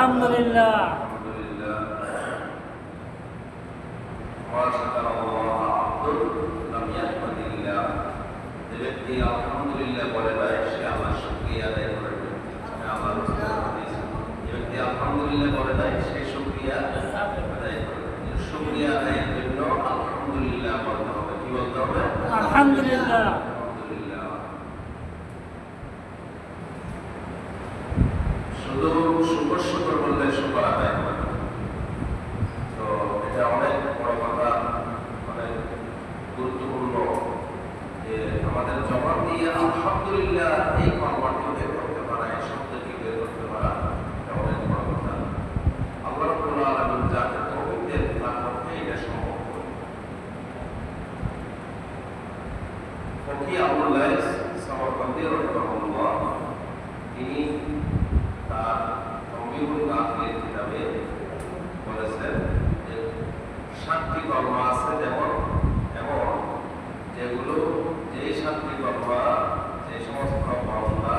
আলহামদুলিল্লাহ। যে ব্যক্তি আলহামদুলিল্লাহ বলে দেয় সে আল্লাহর শুকরিয়া আদায় করে। আল্লাহ যে ব্যক্তি আলহামদুলিল্লাহ বলে দেয় সে শুকরিয়া আদায় করে। শুকরিয়া আদায়ের জন্য আলহামদুলিল্লাহ বলতে হবে। কি বলতে হবে? আলহামদুলিল্লাহ। শুধু শুকর শুকর বললে শুকর আদায় করে না। তো এটা অনেক বড় কথা, অনেক গুরুত্বপূর্ণ যে আমাদের জবান দিয়ে আলহামদুলিল্লাহ এই কর্মটি বের করতে পারা, এই শব্দটি বের করতে পারা, এটা অনেক বড় কথা। আল্লাহ রাব্বুল আলামিন যাকে তৌফিক দেন তার পক্ষে এটা সম্ভব। ফকি আবুল লাইস সামারকান্দি রাহিমাহুল্লাহ তিনি তার তৌহিদুল আখির কিতাবে বলেছেন যে 7টি কর্ম আছে যেমন যেগুলো যে 7টি কর্ম যে সমস্ত বান্দা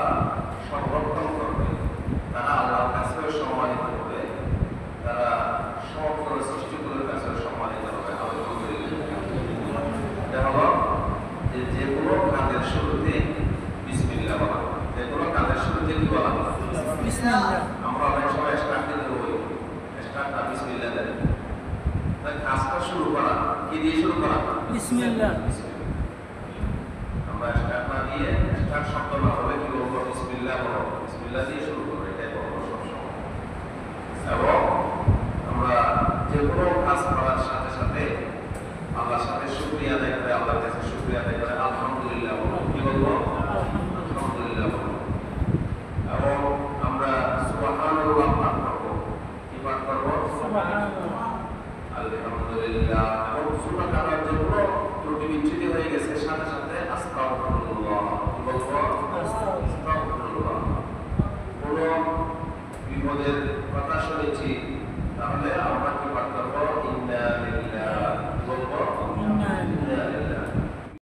সংরক্ষণ করবে তারা আল্লাহর কাছেও সম্মানিত হবে, তারা সমগ্র সৃষ্টিগুলোর কাছেও সম্মানিত হবে। এটা হলো যে কোনো কাজের শুরুতে বিসমিল্লাহ বলা। যে কোনো কাজের শুরুতে কি বলা? বিসমিল্লাহ। আমরা অনেক সময় স্টার্ট দিতে বলি, স্টার্টটা বিসমিল্লাহ দেন। তাই কাজটা শুরু করা কি দিয়ে শুরু করা? বিসমিল্লাহ। আমরা স্টার্ট না দিয়ে স্টার্ট শব্দ না বলে কি বলবো? বিসমিল্লাহ বলো। বিসমিল্লাহ দিয়ে শুরু করবো, এটাই বলবো সবসময়। এবং আমরা যে কোনো কাজ করার সাথে সাথে আল্লাহর সাথে শুকরিয়া আদায় করে, আল্লাহর কাছে শুকরিয়া আদায় করে আলহামদুলিল্লাহ বলো। কি বলবো? আলহামদুলিল্লাহ বলো। এবং আমরা সুবহানাল্লাহ পাঠ করবো। কি পাঠ করবো? সুবহানাল্লাহ। আলহামদুলিল্লাহ। এবং সুন্নাহ কাটার জন্য ত্রুটি বিচ্যুতি হয়ে গেছে, সাথে সাথে আস্তাগফিরুল্লাহ। কি বলবো? আস্তাগফিরুল্লাহ। কোনো বিপদের কথা শুনেছি তাহলে